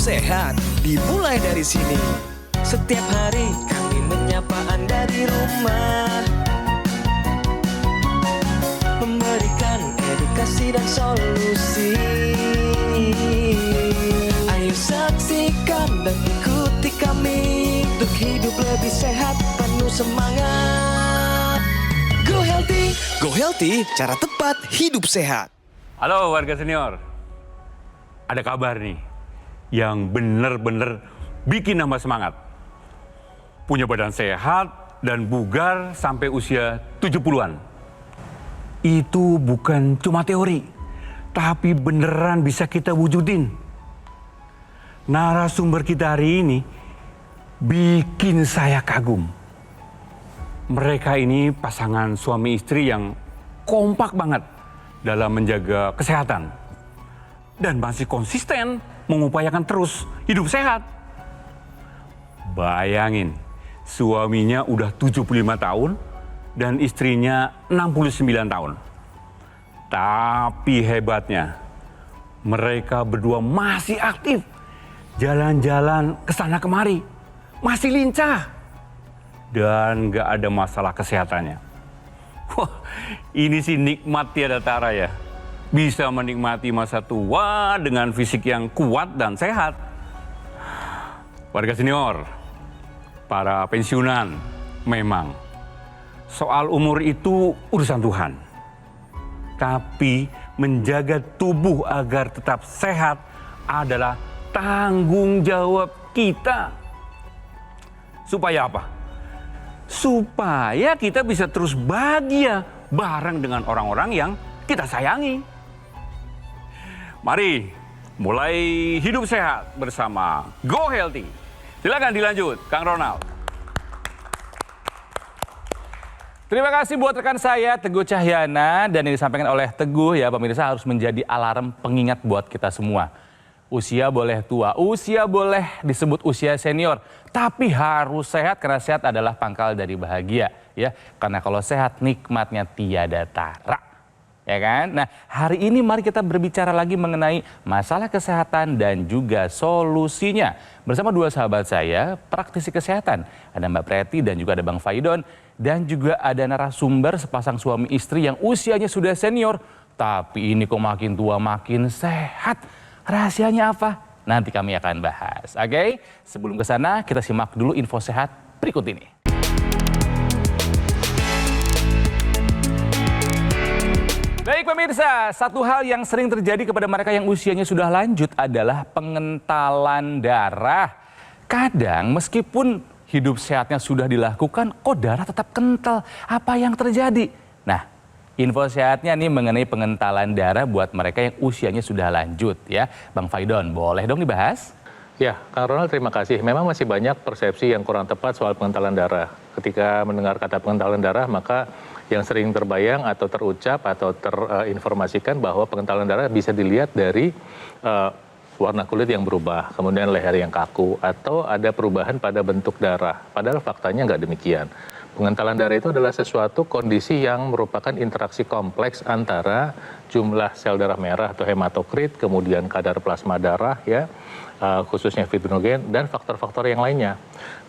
sehat dimulai dari sini. Setiap hari kami menyapa Anda di rumah, memberikan edukasi dan solusi. Ayo saksikan dan ikuti kami untuk hidup lebih sehat, penuh semangat. Go Healthy. Go Healthy, cara tepat hidup sehat. Halo warga senior. Ada kabar nih yang bener-bener bikin nambah semangat. Punya badan sehat dan bugar sampai usia 70-an. Itu bukan cuma teori, tapi beneran bisa kita wujudin. Narasumber kita hari ini bikin saya kagum. Mereka ini pasangan suami istri yang kompak banget dalam menjaga kesehatan. Dan masih konsisten mengupayakan terus hidup sehat. Bayangin, suaminya udah 75 tahun dan istrinya 69 tahun. Tapi hebatnya, mereka berdua masih aktif. Jalan-jalan ke sana kemari, masih lincah. Dan gak ada masalah kesehatannya. Wah, ini sih nikmat tiada tara ya. Bisa menikmati masa tua dengan fisik yang kuat dan sehat. Warga senior, para pensiunan, memang soal umur itu urusan Tuhan. Tapi menjaga tubuh agar tetap sehat adalah tanggung jawab kita. Supaya apa? Supaya kita bisa terus bahagia bareng dengan orang-orang yang kita sayangi. Mari mulai hidup sehat bersama Go Healthy. Silakan dilanjut, Kang Ronald. Terima kasih buat rekan saya Teguh Cahyana, dan yang disampaikan oleh Teguh ya pemirsa harus menjadi alarm pengingat buat kita semua. Usia boleh tua, usia boleh disebut usia senior, tapi harus sehat karena sehat adalah pangkal dari bahagia ya. Karena kalau sehat nikmatnya tiada tara. Ya kan? Nah, hari ini mari kita berbicara lagi mengenai masalah kesehatan dan juga solusinya. Bersama dua sahabat saya, praktisi kesehatan. Ada Mbak Preti dan juga ada Bang Faidon. Dan juga ada narasumber sepasang suami istri yang usianya sudah senior. Tapi ini kok makin tua makin sehat. Rahasianya apa? Nanti kami akan bahas. Oke? Sebelum ke sana, kita simak dulu info sehat berikut ini. Baik pemirsa, satu hal yang sering terjadi kepada mereka yang usianya sudah lanjut adalah pengentalan darah. Kadang meskipun hidup sehatnya sudah dilakukan, kok darah tetap kental? Apa yang terjadi? Nah, info sehatnya nih mengenai pengentalan darah buat mereka yang usianya sudah lanjut ya. Bang Faidon, boleh dong dibahas? Ya, Kang Ronald terima kasih. Memang masih banyak persepsi yang kurang tepat soal pengentalan darah. Ketika mendengar kata pengentalan darah, maka yang sering terbayang atau terucap atau terinformasikan bahwa pengentalan darah bisa dilihat dari warna kulit yang berubah, kemudian leher yang kaku, atau ada perubahan pada bentuk darah. Padahal faktanya nggak demikian. Pengentalan darah itu adalah sesuatu kondisi yang merupakan interaksi kompleks antara jumlah sel darah merah atau hematokrit, kemudian kadar plasma darah ya, khususnya fibrinogen dan faktor-faktor yang lainnya.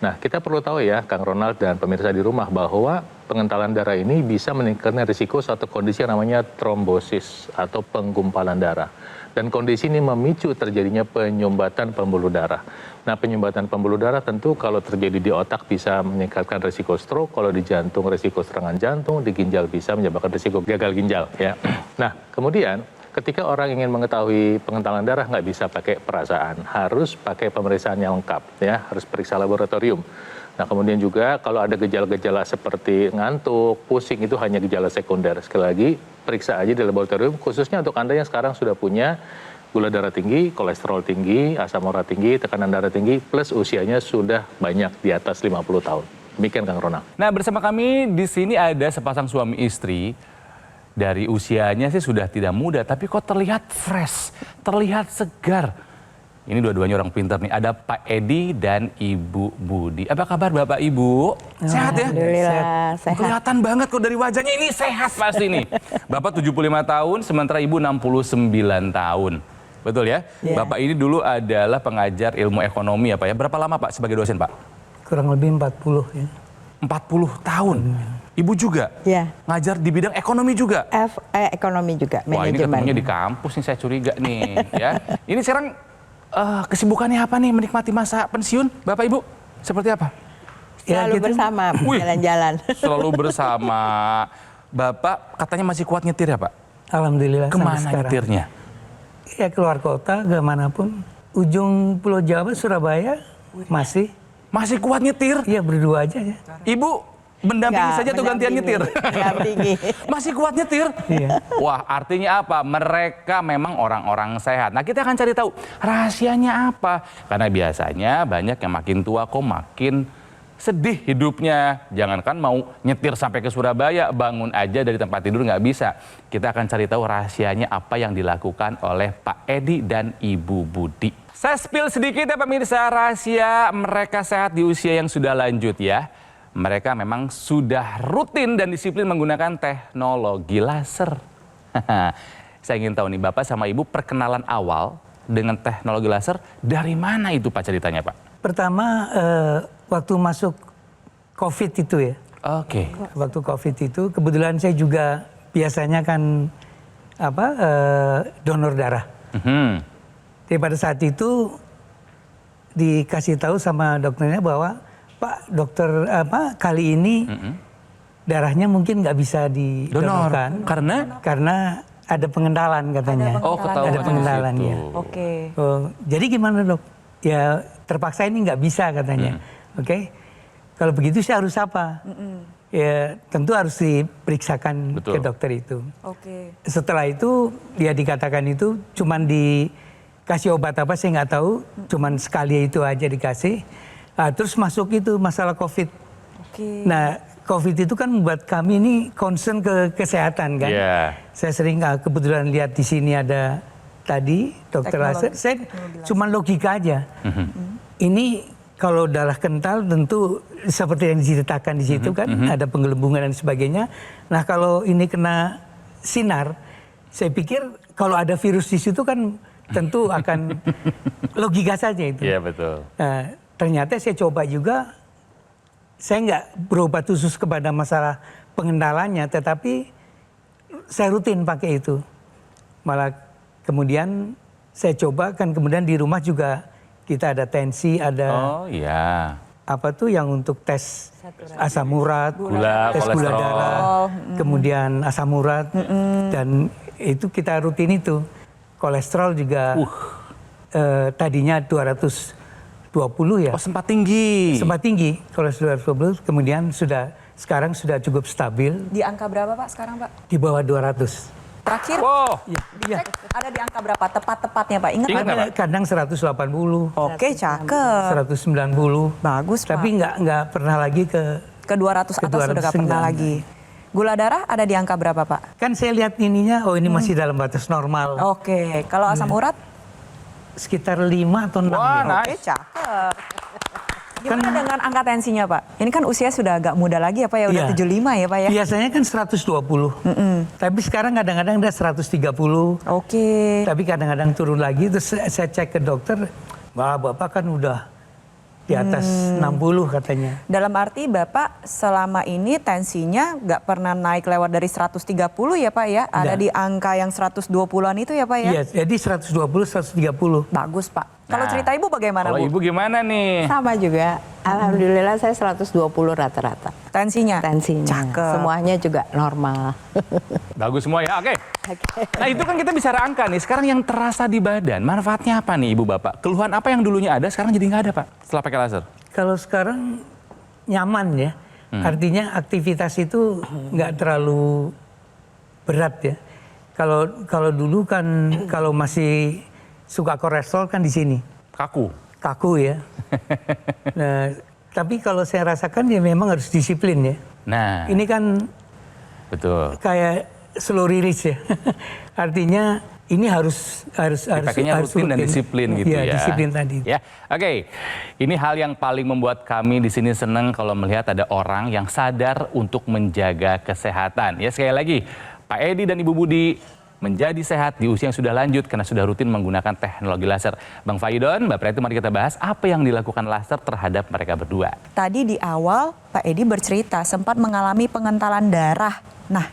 Nah, kita perlu tahu ya, Kang Ronald dan pemirsa di rumah, bahwa pengentalan darah ini bisa meningkatkan risiko suatu kondisi yang namanya trombosis atau penggumpalan darah. Dan kondisi ini memicu terjadinya penyumbatan pembuluh darah. Nah, penyumbatan pembuluh darah tentu kalau terjadi di otak bisa meningkatkan risiko stroke, kalau di jantung risiko serangan jantung, di ginjal bisa menyebabkan risiko gagal ginjal ya. Nah, kemudian ketika orang ingin mengetahui pengentalan darah nggak bisa pakai perasaan, harus pakai pemeriksaan yang lengkap ya, harus periksa laboratorium. Nah, kemudian juga kalau ada gejala-gejala seperti ngantuk, pusing, itu hanya gejala sekunder. Sekali lagi, periksa aja di laboratorium, khususnya untuk Anda yang sekarang sudah punya gula darah tinggi, kolesterol tinggi, asam urat tinggi, tekanan darah tinggi, plus usianya sudah banyak di atas 50 tahun. Demikian Kang Ronald. Nah, bersama kami di sini ada sepasang suami istri. Dari usianya sih sudah tidak muda, tapi kok terlihat fresh, terlihat segar. Ini dua-duanya orang pintar nih. Ada Pak Edi dan Ibu Budi. Apa kabar Bapak Ibu? Sehat ya? Alhamdulillah, sehat. Kelihatan banget kok dari wajahnya, ini sehat pasti nih. Bapak 75 tahun, sementara Ibu 69 tahun. betul ya? Iya. Bapak ini dulu adalah pengajar ilmu ekonomi ya Pak ya. Berapa lama Pak sebagai dosen Pak? Kurang lebih 40 ya. 40 tahun. Ibu juga? Iya. Ngajar di bidang ekonomi juga? Ekonomi juga, Wah ini manajemen. ketemunya di kampus nih saya curiga nih ya. Ini sekarang kesibukannya apa nih menikmati masa pensiun Bapak Ibu? Seperti apa? Selalu gitu. bersama, Wih. jalan-jalan. Selalu bersama. Bapak katanya masih kuat nyetir ya Pak? Alhamdulillah sampai Kemana sekarang. nyetirnya? Ya keluar kota, kemanapun. Ujung Pulau Jawa, Surabaya masih. Masih kuat nyetir? Iya berdua aja ya. Ibu mendampingi Nggak, saja atau gantian nyetir? mendampingi. Masih kuat nyetir? Iya. Wah artinya apa? Mereka memang orang-orang sehat. Nah kita akan cari tahu rahasianya apa. Karena biasanya banyak yang makin tua kok makin sedih hidupnya. Jangankan mau nyetir sampai ke Surabaya, bangun aja dari tempat tidur nggak bisa. Kita akan cari tahu rahasianya apa yang dilakukan oleh Pak Edi dan Ibu Budi. Saya spill sedikit ya pemirsa, rahasia mereka sehat di usia yang sudah lanjut ya. Mereka memang sudah rutin dan disiplin menggunakan teknologi laser. Saya ingin tahu nih Bapak sama Ibu perkenalan awal dengan teknologi laser dari mana itu Pak ceritanya Pak? Pertama waktu masuk COVID itu ya. Oke. Waktu COVID itu kebetulan saya juga biasanya kan donor darah. Mhm. Jadi pada saat itu dikasih tahu sama dokternya bahwa Pak dokter kali ini darahnya mungkin nggak bisa didonorkan karena ada pengendalian katanya. Oh ketahuan ada di pengendalian situ. ya. Oke. Oh, jadi gimana dok? Ya terpaksa ini nggak bisa katanya. Oke. Kalau begitu saya harus apa? Ya tentu harus diperiksakan Betul. ke dokter itu. Oke. Setelah itu dia dikatakan itu cuman dikasih obat apa saya nggak tahu, cuman sekali itu aja dikasih. Terus masuk itu masalah COVID. Oke. Nah COVID itu kan membuat kami ini concern ke kesehatan kan. Iya. Saya sering kebetulan lihat di sini ada tadi dokter laser. Saya cuman logika aja. Ini kalau darah kental tentu seperti yang diceritakan di situ kan ada penggelembungan dan sebagainya. Nah kalau ini kena sinar, saya pikir kalau ada virus di situ kan tentu akan logika saja itu. Iya betul. Nah, ternyata saya coba juga, saya nggak berobat khusus kepada masalah pengendalanya, tetapi saya rutin pakai itu. Malah kemudian saya coba kan kemudian di rumah juga kita ada tensi, ada Oh iya. apa tuh yang untuk tes asam urat, Gula, tes gula kolesterol. darah, kemudian asam urat, dan itu kita rutin itu. Kolesterol juga tadinya 220 ya. Oh sempat tinggi. Sempat tinggi kolesterol 220, kemudian sekarang sudah cukup stabil Di angka berapa Pak sekarang Pak? di bawah 200. Terakhir Wow. Iya. ada di angka berapa tepat-tepatnya Pak? Ingat Ingat nggak? nggak, Kadang 180, Oke, cakep. 190. Bagus Pak. Tapi nggak pernah lagi ke Ke 200 ke atas sudah nggak 200 pernah enggak. lagi. Gula darah ada di angka berapa Pak? kan saya lihat ininya, oh ini masih dalam batas normal, Oke, kalau asam urat? sekitar 5 atau 6. Wah, ya. nice. Oke, cakep. Gimana dengan angka tensinya Pak? Ini kan usia sudah agak muda lagi ya Pak ya, udah Iya. 75 ya Pak ya? Biasanya kan 120, tapi sekarang kadang-kadang udah 130. Oke. Tapi kadang-kadang turun lagi, terus saya cek ke dokter, wah bapak kan udah di atas 60 katanya. Dalam arti Bapak selama ini tensinya nggak pernah naik lewat dari 130 ya Pak ya? Ada Nggak. di angka yang 120-an itu ya Pak ya? Iya, jadi 120, 130. Bagus Pak. Kalau Nah, cerita Ibu bagaimana Kalau Bu? Ibu gimana nih? Sama juga. Alhamdulillah saya 120 rata-rata. Tensinya? Tensinya. Cakep. Semuanya juga normal. Bagus semua ya, oke. Nah itu kan kita bicara angka nih, sekarang yang terasa di badan, manfaatnya apa nih Ibu Bapak? Keluhan apa yang dulunya ada, sekarang jadi nggak ada Pak, setelah pakai laser? Kalau sekarang nyaman ya, artinya aktivitas itu nggak terlalu berat ya. Kalau dulu kan kalau masih suka kolesterol kan di sini kaku ya. Nah, tapi kalau saya rasakan ya memang harus disiplin ya. Nah, Ini kan betul. kayak slow release ya. Artinya ini harus Dipakainya rutin dan disiplin gitu ya. Disiplin tadi. Ya, oke. Ini hal yang paling membuat kami di sini senang kalau melihat ada orang yang sadar untuk menjaga kesehatan. Ya sekali lagi, Pak Edi dan Ibu Budi menjadi sehat di usia yang sudah lanjut karena sudah rutin menggunakan teknologi laser. Bang Faidon, Mbak Preti, mari kita bahas apa yang dilakukan laser terhadap mereka berdua. Tadi di awal Pak Edi bercerita sempat mengalami pengentalan darah. Nah,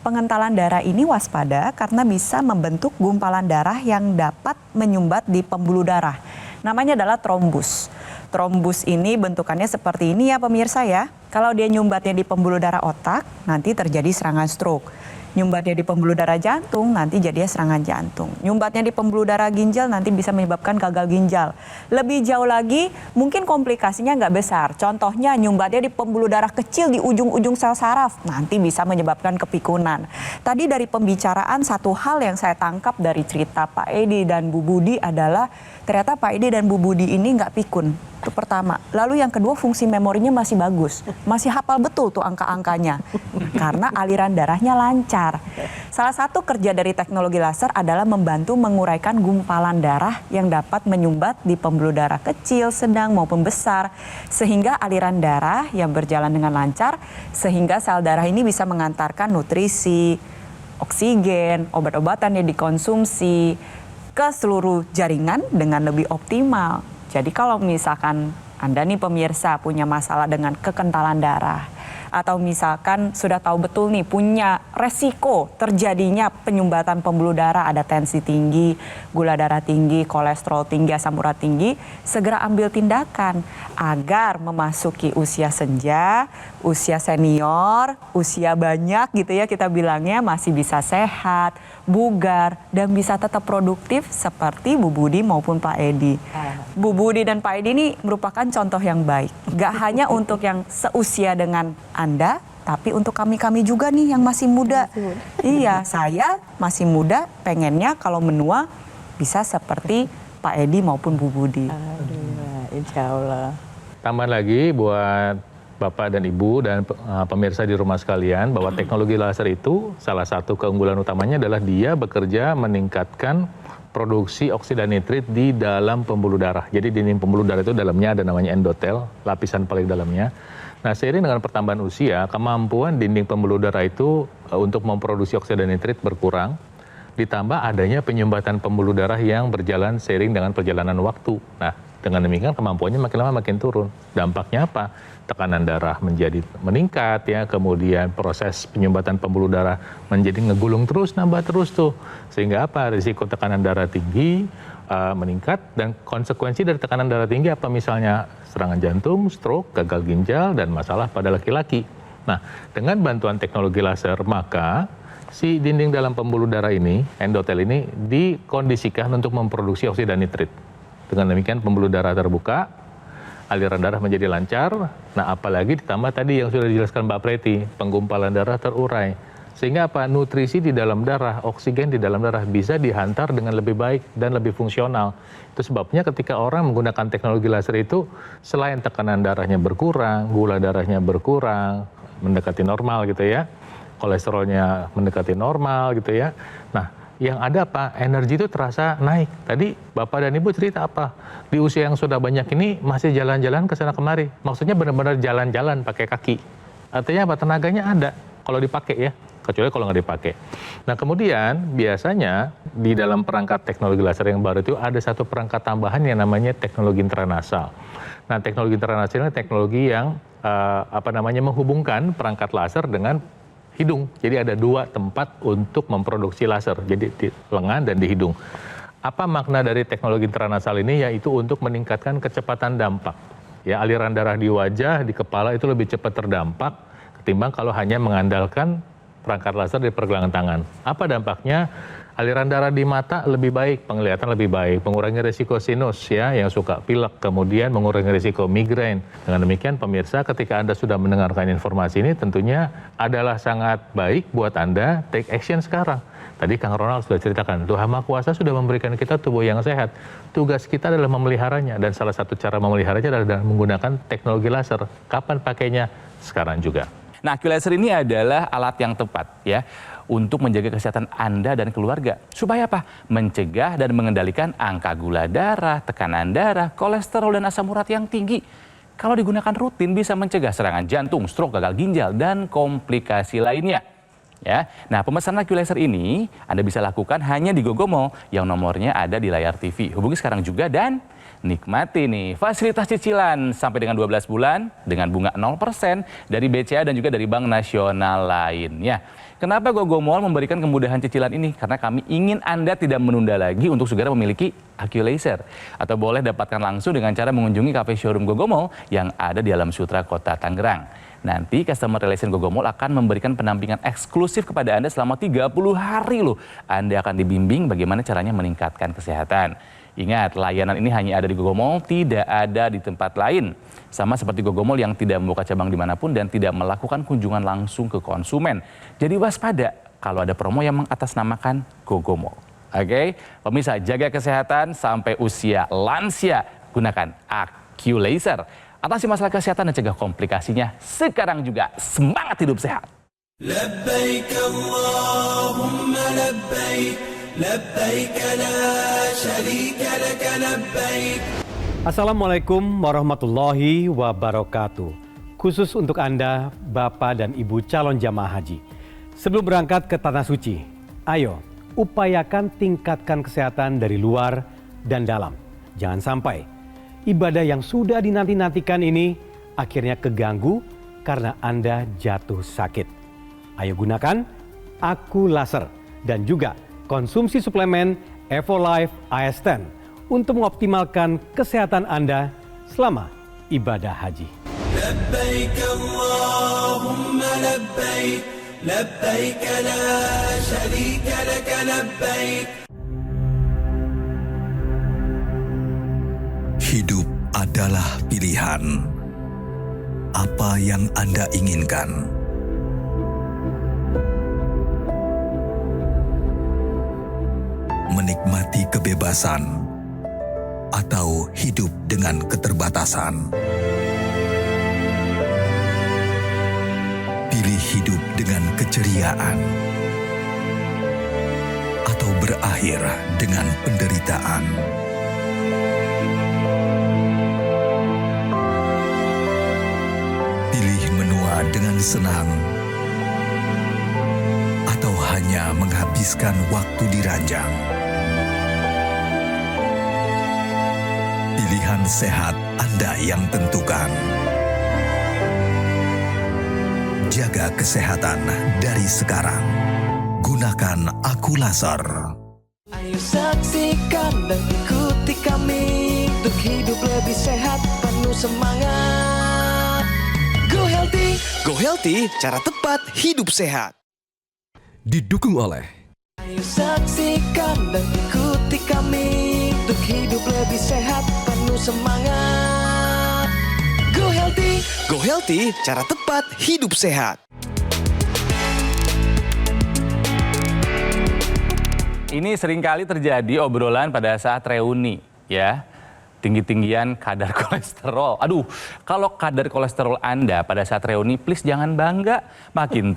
pengentalan darah ini waspada karena bisa membentuk gumpalan darah yang dapat menyumbat di pembuluh darah. Namanya adalah trombus. Trombus ini bentukannya seperti ini ya pemirsa ya. Kalau dia nyumbatnya di pembuluh darah otak, nanti terjadi serangan stroke. Nyumbatnya di pembuluh darah jantung, nanti jadinya serangan jantung. Nyumbatnya di pembuluh darah ginjal, nanti bisa menyebabkan gagal ginjal. Lebih jauh lagi, mungkin komplikasinya nggak besar. Contohnya nyumbatnya di pembuluh darah kecil di ujung-ujung sel saraf, nanti bisa menyebabkan kepikunan. Tadi dari pembicaraan, satu hal yang saya tangkap dari cerita Pak Edi dan Bu Budi adalah ternyata Pak Edi dan Bu Budi ini nggak pikun. Itu pertama. Lalu yang kedua, fungsi memorinya masih bagus. Masih hafal betul tuh angka-angkanya. Karena aliran darahnya lancar. Salah satu kerja dari teknologi laser adalah membantu menguraikan gumpalan darah yang dapat menyumbat di pembuluh darah kecil, sedang maupun besar. Sehingga aliran darah yang berjalan dengan lancar, sehingga sel darah ini bisa mengantarkan nutrisi, oksigen, obat-obatan yang dikonsumsi ke seluruh jaringan dengan lebih optimal. Jadi kalau misalkan Anda nih pemirsa punya masalah dengan kekentalan darah, atau misalkan sudah tahu betul nih punya resiko terjadinya penyumbatan pembuluh darah, ada tensi tinggi, gula darah tinggi, kolesterol tinggi, asam urat tinggi, segera ambil tindakan agar memasuki usia senja, usia senior, usia banyak gitu ya kita bilangnya, masih bisa sehat, bugar, dan bisa tetap produktif seperti Bu Budi maupun Pak Edi. Bu Budi dan Pak Edi ini merupakan contoh yang baik. Gak hanya untuk yang seusia dengan Anda, tapi untuk kami-kami juga nih yang masih muda. Iya, saya masih muda, pengennya kalau menua bisa seperti Pak Edi maupun Bu Budi. Insya Allah. Tambah lagi buat Bapak dan Ibu dan pemirsa di rumah sekalian bahwa teknologi laser itu salah satu keunggulan utamanya adalah dia bekerja meningkatkan produksi oksida nitrit di dalam pembuluh darah. Jadi dinding pembuluh darah itu dalamnya ada namanya endotel, lapisan paling dalamnya. Nah, seiring dengan pertambahan usia, kemampuan dinding pembuluh darah itu untuk memproduksi oksida nitrit berkurang, ditambah adanya penyumbatan pembuluh darah yang berjalan seiring dengan perjalanan waktu. Nah, dengan demikian kemampuannya makin lama makin turun. Dampaknya apa? Tekanan darah menjadi meningkat ya, kemudian proses penyumbatan pembuluh darah menjadi ngegulung terus, nambah terus tuh. Sehingga apa? Risiko tekanan darah tinggi meningkat, dan konsekuensi dari tekanan darah tinggi apa? Misalnya serangan jantung, stroke, gagal ginjal, dan masalah pada laki-laki. Nah, dengan bantuan teknologi laser, maka si dinding dalam pembuluh darah ini, endotel ini, dikondisikan untuk memproduksi oksida nitrit. Dengan demikian pembuluh darah terbuka, aliran darah menjadi lancar. Nah, apalagi ditambah tadi yang sudah dijelaskan Mbak Preti, penggumpalan darah terurai. Sehingga apa? Nutrisi di dalam darah, oksigen di dalam darah bisa dihantar dengan lebih baik dan lebih fungsional. Itu sebabnya ketika orang menggunakan teknologi laser itu, selain tekanan darahnya berkurang, gula darahnya berkurang, mendekati normal gitu ya, kolesterolnya mendekati normal gitu ya. Nah, yang ada apa? Energi itu terasa naik. Tadi Bapak dan Ibu cerita apa? Di usia yang sudah banyak ini masih jalan-jalan ke sana kemari. Maksudnya benar-benar jalan-jalan pakai kaki. Artinya apa? Tenaganya ada kalau dipakai ya. Kecuali kalau nggak dipakai. Nah, kemudian biasanya di dalam perangkat teknologi laser yang baru itu ada satu perangkat tambahan yang namanya teknologi intranasal. Nah, teknologi intranasal ini teknologi yang menghubungkan perangkat laser dengan hidung. Jadi ada dua tempat untuk memproduksi laser, jadi di lengan dan di hidung. Apa makna dari teknologi intranasal ini? Yaitu untuk meningkatkan kecepatan dampak. Ya, aliran darah di wajah, di kepala itu lebih cepat terdampak ketimbang kalau hanya mengandalkan perangkat laser di pergelangan tangan. Apa dampaknya? Aliran darah di mata lebih baik, penglihatan lebih baik, mengurangi risiko sinus ya, yang suka pilek, kemudian mengurangi risiko migrain. Dengan demikian pemirsa, ketika Anda sudah mendengarkan informasi ini tentunya adalah sangat baik buat Anda take action sekarang. Tadi Kang Ronald sudah ceritakan, Tuhan Maha Kuasa sudah memberikan kita tubuh yang sehat. Tugas kita adalah memeliharanya, dan salah satu cara memeliharanya adalah dengan menggunakan teknologi laser. Kapan pakainya? Sekarang juga. Nah, Q laser ini adalah alat yang tepat ya untuk menjaga kesehatan Anda dan keluarga. Supaya apa? Mencegah dan mengendalikan angka gula darah, tekanan darah, kolesterol dan asam urat yang tinggi. Kalau digunakan rutin bisa mencegah serangan jantung, stroke, gagal ginjal, dan komplikasi lainnya. Ya, nah pemesanan AQ Laser ini Anda bisa lakukan hanya di GoGoMall yang nomornya ada di layar TV. Hubungi sekarang juga dan nikmati nih fasilitas cicilan sampai dengan 12 bulan dengan bunga 0% dari BCA dan juga dari bank nasional lainnya. Kenapa GoGoMall memberikan kemudahan cicilan ini? Karena kami ingin Anda tidak menunda lagi untuk segera memiliki AQ Laser. Atau boleh dapatkan langsung dengan cara mengunjungi cafe showroom GoGoMall yang ada di Alam Sutra, Kota Tangerang. Nanti Customer Relation GoGoMall akan memberikan pendampingan eksklusif kepada Anda selama 30 hari loh. Anda akan dibimbing bagaimana caranya meningkatkan kesehatan. Ingat, layanan ini hanya ada di GoGoMall, tidak ada di tempat lain. Sama seperti GoGoMall yang tidak membuka cabang dimanapun dan tidak melakukan kunjungan langsung ke konsumen. Jadi waspada kalau ada promo yang mengatasnamakan GoGoMall. Oke, pemirsa, jaga kesehatan sampai usia lansia. Gunakan AQ Laser. Atasi masalah kesehatan dan cegah komplikasinya sekarang juga. Semangat hidup sehat. Labbaik Allahumma labbaik, labbaik la syarika lak labbaik. Assalamualaikum warahmatullahi wabarakatuh. Khusus untuk Anda, Bapak dan Ibu calon jamaah haji. Sebelum berangkat ke Tanah Suci, ayo upayakan tingkatkan kesehatan dari luar dan dalam. Jangan sampai ibadah yang sudah dinanti-nantikan ini akhirnya keganggu karena Anda jatuh sakit. Ayo gunakan AQ Laser dan juga konsumsi suplemen Evolife AS10 untuk mengoptimalkan kesehatan Anda selama ibadah haji. Labbaik Allahumma labbaik, labbaik la syarika lak labbaik. Hidup adalah pilihan. Apa yang Anda inginkan? Menikmati kebebasan atau hidup dengan keterbatasan? Pilih hidup dengan keceriaan atau berakhir dengan penderitaan? Dengan senang atau hanya menghabiskan waktu di ranjang. Pilihan sehat Anda yang tentukan. Jaga kesehatan dari sekarang. Gunakan AQ Laser. Ayo saksikan dan ikuti kami untuk hidup lebih sehat, penuh semangat. Go Healthy, cara tepat hidup sehat. Didukung oleh Ayo saksikan dan ikuti kami untuk hidup lebih sehat, penuh semangat. Go Healthy, cara tepat hidup sehat. Ini seringkali terjadi obrolan pada saat reuni, ya. Tinggi-tinggian kadar kolesterol. Aduh, kalau kadar kolesterol Anda pada saat reuni, please jangan bangga. Makin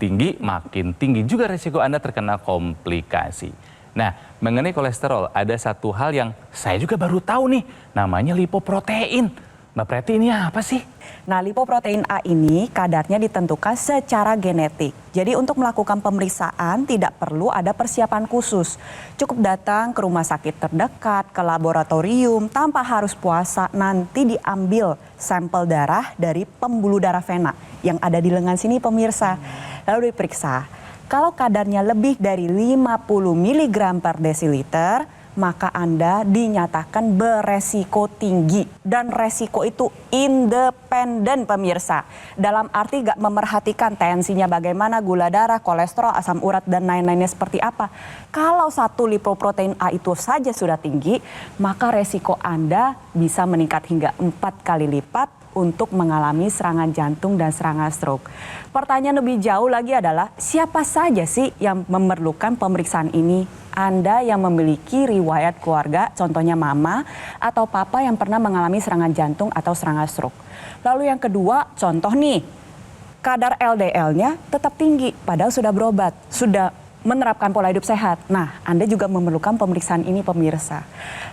tinggi juga resiko Anda terkena komplikasi. Nah, mengenai kolesterol, ada satu hal yang saya juga baru tahu nih, namanya lipoprotein. Mbak Preti, ini apa sih? Nah, lipoprotein A ini kadarnya ditentukan secara genetik. Jadi untuk melakukan pemeriksaan tidak perlu ada persiapan khusus. Cukup datang ke rumah sakit terdekat, ke laboratorium, tanpa harus puasa. Nanti diambil sampel darah dari pembuluh darah vena yang ada di lengan sini pemirsa. Lalu diperiksa. Kalau kadarnya lebih dari 50 mg per desiliter, maka Anda dinyatakan beresiko tinggi. Dan resiko itu independen pemirsa. Dalam arti gak memerhatikan tensinya bagaimana, gula darah, kolesterol, asam urat, dan lain-lainnya seperti apa. Kalau satu lipoprotein A itu saja sudah tinggi, maka resiko Anda bisa meningkat hingga 4 kali lipat untuk mengalami serangan jantung dan serangan stroke. Pertanyaan lebih jauh lagi adalah, siapa saja sih yang memerlukan pemeriksaan ini? Anda yang memiliki riwayat keluarga, contohnya mama atau papa yang pernah mengalami serangan jantung atau serangan stroke. Lalu yang kedua, contoh nih, kadar LDL-nya tetap tinggi padahal sudah berobat, sudah menerapkan pola hidup sehat. Nah, Anda juga memerlukan pemeriksaan ini pemirsa.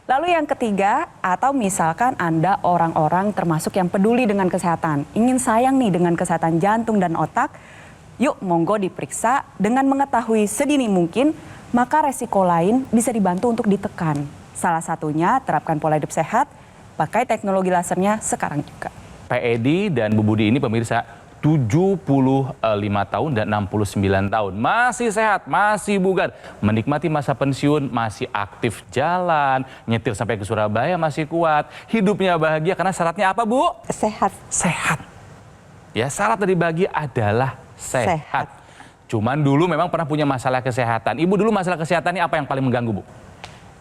Lalu yang ketiga, atau misalkan Anda orang-orang termasuk yang peduli dengan kesehatan, ingin sayang nih dengan kesehatan jantung dan otak, Yuk monggo diperiksa, dengan mengetahui sedini mungkin, maka resiko lain bisa dibantu untuk ditekan. Salah satunya terapkan pola hidup sehat, pakai teknologi lasernya sekarang juga. Pak Edi dan Bu Budi ini pemirsa 75 tahun dan 69 tahun. Masih sehat, masih bugar. Menikmati masa pensiun, masih aktif jalan. Nyetir sampai ke Surabaya masih kuat. Hidupnya bahagia karena syaratnya apa, Bu? Sehat. Sehat. Ya, syarat dari bahagia adalah sehat. Cuman dulu memang pernah punya masalah kesehatan. Ibu dulu masalah kesehatannya apa yang paling mengganggu, Bu?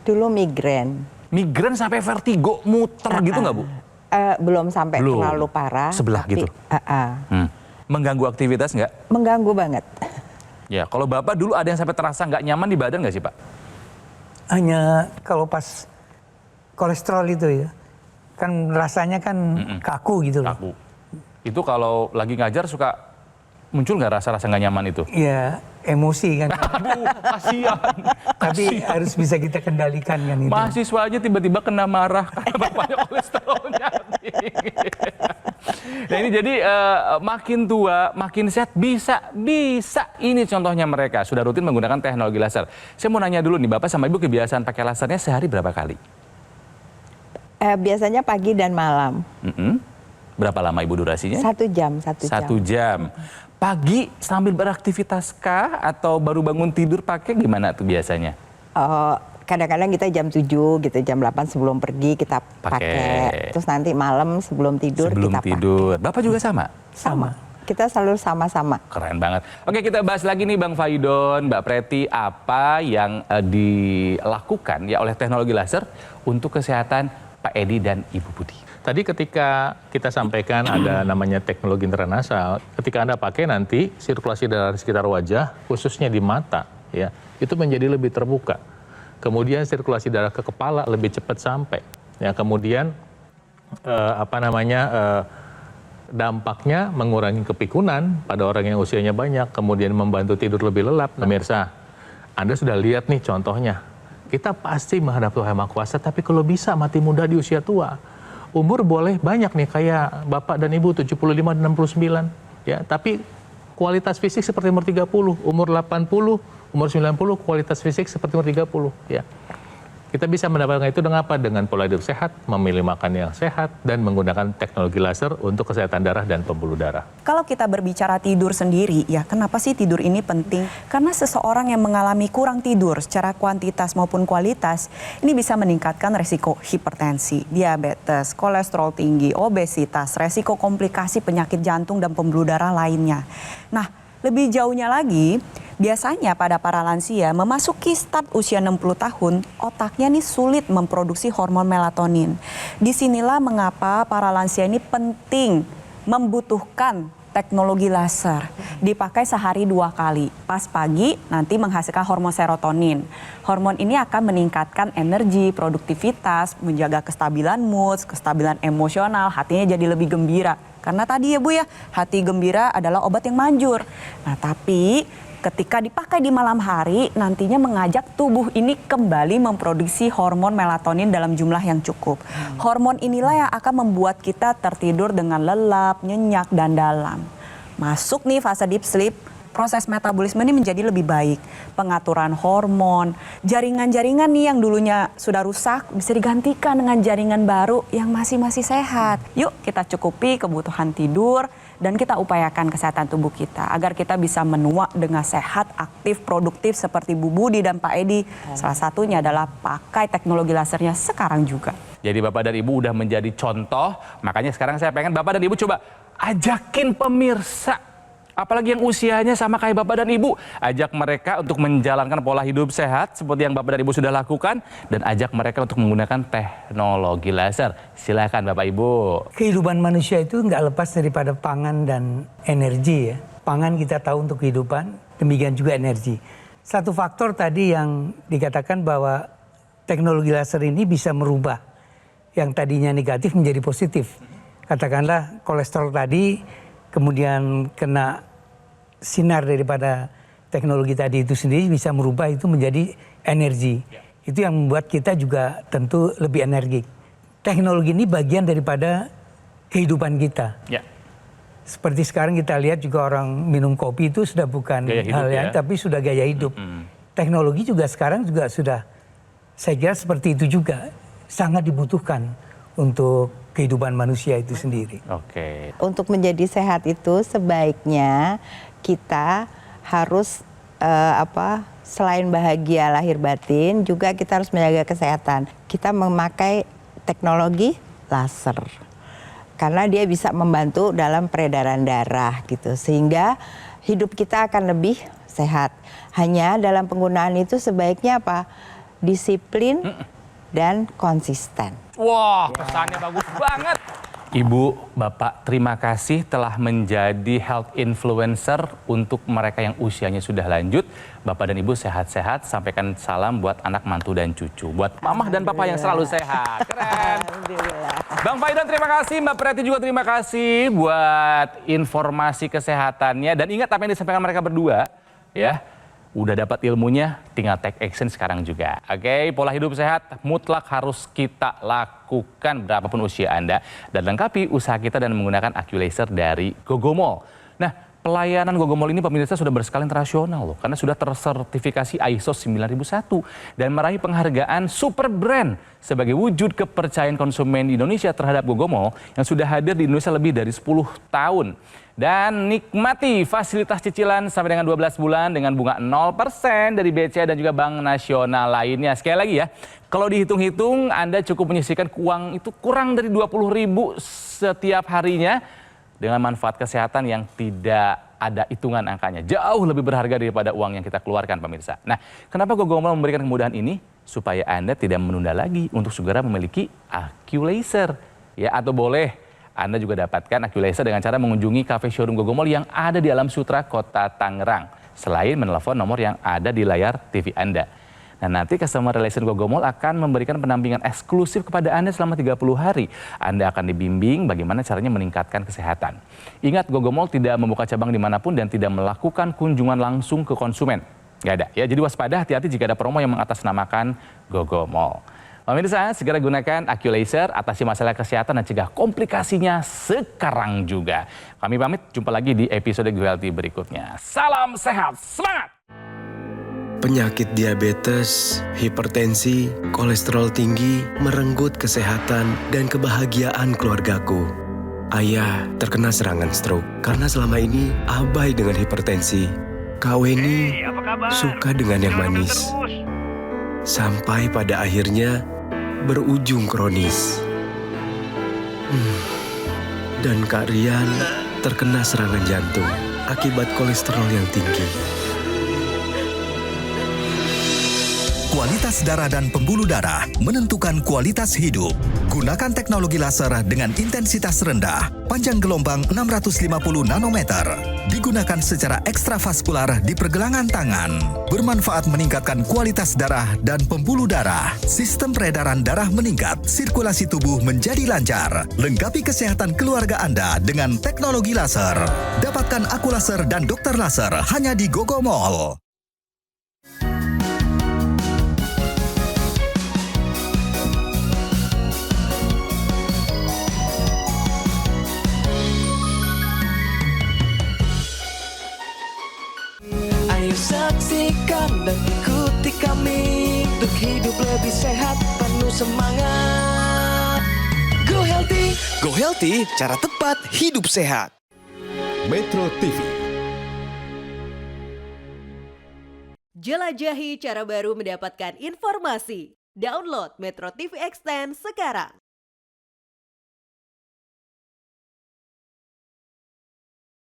Dulu migrain. Migrain sampai vertigo, muter gitu nggak, Bu? Belum sampai Belum. terlalu parah. Sebelah tapi, gitu? Mengganggu aktivitas nggak? Mengganggu banget. Ya, kalau Bapak dulu ada yang sampai terasa nggak nyaman di badan nggak sih, Pak? Hanya kalau pas kolesterol itu ya, kan rasanya kan kaku gitu loh. Kaku. Itu kalau lagi ngajar suka muncul nggak rasa-rasa nggak nyaman itu? Ya, emosi kan. Aduh, kasihan. Tapi harus bisa kita kendalikan kan itu. Mahasiswa aja tiba-tiba kena marah karena bapaknya kolesterolnya tinggi. Nah ini jadi makin tua, makin sehat, bisa. Ini contohnya mereka sudah rutin menggunakan teknologi laser. Saya mau nanya dulu nih, Bapak sama Ibu kebiasaan pakai lasernya sehari berapa kali? Biasanya pagi dan malam. Berapa lama Ibu durasinya? 1 jam. 1 jam. Pagi sambil beraktivitas kah atau baru bangun tidur pakai gimana tuh biasanya? Kadang-kadang kita jam 7 gitu, jam 8 sebelum pergi kita pakai. Terus nanti malam sebelum tidur kita tidur. Bapak juga sama? Sama. Kita selalu sama-sama. Keren banget. Oke, kita bahas lagi nih Bang Faidon, Mbak Preti, apa yang dilakukan ya oleh teknologi laser untuk kesehatan Pak Edi dan Ibu Budi. Tadi ketika kita sampaikan ada namanya teknologi intranasal, ketika Anda pakai nanti sirkulasi darah di sekitar wajah, khususnya di mata, ya, itu menjadi lebih terbuka. Kemudian sirkulasi darah ke kepala lebih cepat sampai. Ya, kemudian dampaknya mengurangi kepikunan pada orang yang usianya banyak, kemudian membantu tidur lebih lelap. Pemirsa, Anda sudah lihat nih contohnya. Kita pasti menghadap Tuhan Yang Maha Kuasa, tapi kalau bisa mati muda di usia tua. Umur boleh banyak nih kayak Bapak dan Ibu 75 dan 69 ya, tapi kualitas fisik seperti umur 30, umur 80, umur 90 kualitas fisik seperti umur 30 ya. Kita bisa mendapatkan itu dengan apa? Dengan pola hidup sehat, memilih makan yang sehat, dan menggunakan teknologi laser untuk kesehatan darah dan pembuluh darah. Kalau kita berbicara tidur sendiri, ya kenapa sih tidur ini penting? Karena seseorang yang mengalami kurang tidur secara kuantitas maupun kualitas, ini bisa meningkatkan resiko hipertensi, diabetes, kolesterol tinggi, obesitas, resiko komplikasi penyakit jantung dan pembuluh darah lainnya. Nah, lebih jauhnya lagi, biasanya pada para lansia memasuki start usia 60 tahun, otaknya nih sulit memproduksi hormon melatonin. Disinilah mengapa para lansia ini penting membutuhkan teknologi laser. Dipakai sehari 2 kali. Pas pagi nanti menghasilkan hormon serotonin. Hormon ini akan meningkatkan energi, produktivitas, menjaga kestabilan mood, kestabilan emosional, hatinya jadi lebih gembira. Karena tadi ya Bu ya, hati gembira adalah obat yang manjur. Nah tapi ketika dipakai di malam hari, nantinya mengajak tubuh ini kembali memproduksi hormon melatonin dalam jumlah yang cukup. Hormon inilah yang akan membuat kita tertidur dengan lelap, nyenyak, dan dalam. Masuk nih fase deep sleep, proses metabolisme ini menjadi lebih baik. Pengaturan hormon, jaringan-jaringan nih yang dulunya sudah rusak bisa digantikan dengan jaringan baru yang masih sehat. Yuk kita cukupi kebutuhan tidur dan kita upayakan kesehatan tubuh kita agar kita bisa menua dengan sehat, aktif, produktif seperti Bu Budi dan Pak Edi. Salah satunya adalah pakai teknologi lasernya sekarang juga. Jadi Bapak dan Ibu udah menjadi contoh, makanya sekarang saya pengen Bapak dan Ibu coba ajakin pemirsa, apalagi yang usianya sama kayak Bapak dan Ibu, ajak mereka untuk menjalankan pola hidup sehat seperti yang Bapak dan Ibu sudah lakukan, dan ajak mereka untuk menggunakan teknologi laser. Silakan Bapak Ibu. Kehidupan manusia itu nggak lepas daripada pangan dan energi ya. Pangan kita tahu untuk kehidupan, demikian juga energi. Satu faktor tadi yang dikatakan bahwa teknologi laser ini bisa merubah yang tadinya negatif menjadi positif. Katakanlah kolesterol tadi kemudian kena sinar daripada teknologi tadi itu sendiri bisa merubah itu menjadi energi. Itu yang membuat kita juga tentu lebih energik. Teknologi ini bagian daripada kehidupan kita. seperti sekarang kita lihat juga orang minum kopi itu sudah bukan Gaya hidup hal yang, ya. tapi sudah gaya hidup. Teknologi juga sekarang juga sudah, saya kira seperti itu juga, sangat dibutuhkan untuk kehidupan manusia itu sendiri. Oke. Untuk menjadi sehat itu sebaiknya kita harus selain bahagia lahir batin, juga kita harus menjaga kesehatan. Kita memakai teknologi laser. Karena dia bisa membantu dalam peredaran darah gitu. Sehingga hidup kita akan lebih sehat. Hanya dalam penggunaan itu sebaiknya apa? Disiplin dan konsisten. Wah, pesannya bagus banget. Ibu, Bapak, terima kasih telah menjadi health influencer untuk mereka yang usianya sudah lanjut. Bapak dan Ibu sehat-sehat, sampaikan salam buat anak, mantu, dan cucu. Buat Mama dan Papa yang selalu sehat. Keren. Alhamdulillah. Bang Faidan terima kasih, Mbak Preti juga terima kasih buat informasi kesehatannya. Dan ingat apa yang disampaikan mereka berdua, ya. Udah dapat ilmunya, tinggal take action sekarang juga. Oke, pola hidup sehat mutlak harus kita lakukan berapapun usia Anda. Dan lengkapi usaha kita dan menggunakan AccuLaser dari Gogomall. Nah, pelayanan Gogomall ini pemirsa sudah berskala internasional loh. Karena sudah tersertifikasi ISO 9001 dan meraih penghargaan Super Brand sebagai wujud kepercayaan konsumen di Indonesia terhadap Gogomall yang sudah hadir di Indonesia lebih dari 10 tahun. Dan nikmati fasilitas cicilan sampai dengan 12 bulan dengan bunga 0% dari BCA dan juga Bank Nasional lainnya. Sekali lagi ya, kalau dihitung-hitung Anda cukup menyisihkan uang itu kurang dari 20.000 setiap harinya dengan manfaat kesehatan yang tidak ada hitungan angkanya. Jauh lebih berharga daripada uang yang kita keluarkan pemirsa. Nah, kenapa Gogomall memberikan kemudahan ini? Supaya Anda tidak menunda lagi untuk segera memiliki AccuLaser. Ya, atau boleh Anda juga dapatkan AccuLaser dengan cara mengunjungi cafe showroom Gogomall yang ada di Alam Sutra, Kota Tangerang. Selain menelepon nomor yang ada di layar TV Anda. Nah, nanti Customer Relation Gogomall akan memberikan pendampingan eksklusif kepada Anda selama 30 hari. Anda akan dibimbing bagaimana caranya meningkatkan kesehatan. Ingat, Gogomall tidak membuka cabang dimanapun dan tidak melakukan kunjungan langsung ke konsumen. Nggak ada ya, jadi waspada, hati-hati jika ada promo yang mengatasnamakan Gogomall. Pemirsa, segera gunakan AccuLaser, atasi masalah kesehatan dan cegah komplikasinya sekarang juga. Kami pamit, jumpa lagi di episode Go Healthy berikutnya. Salam sehat, semangat! Penyakit diabetes, hipertensi, kolesterol tinggi merenggut kesehatan dan kebahagiaan keluargaku. Ayah terkena serangan stroke karena selama ini abai dengan hipertensi. Kak Weni suka dengan yang manis. Sampai pada akhirnya berujung kronis. Dan Kak Rian terkena serangan jantung akibat kolesterol yang tinggi. Kualitas darah dan pembuluh darah menentukan kualitas hidup. Gunakan teknologi laser dengan intensitas rendah, panjang gelombang 650 nanometer. Digunakan secara ekstravaskular di pergelangan tangan. Bermanfaat meningkatkan kualitas darah dan pembuluh darah. Sistem peredaran darah meningkat, sirkulasi tubuh menjadi lancar. Lengkapi kesehatan keluarga Anda dengan teknologi laser. Dapatkan AccuLaser dan Dokter Laser hanya di Gogomall. Ayo saksikan dan ikuti kami untuk hidup lebih sehat, penuh semangat. Go Healthy. Go Healthy, cara tepat hidup sehat. Metro TV. Jelajahi cara baru mendapatkan informasi. Download Metro TV Extend sekarang.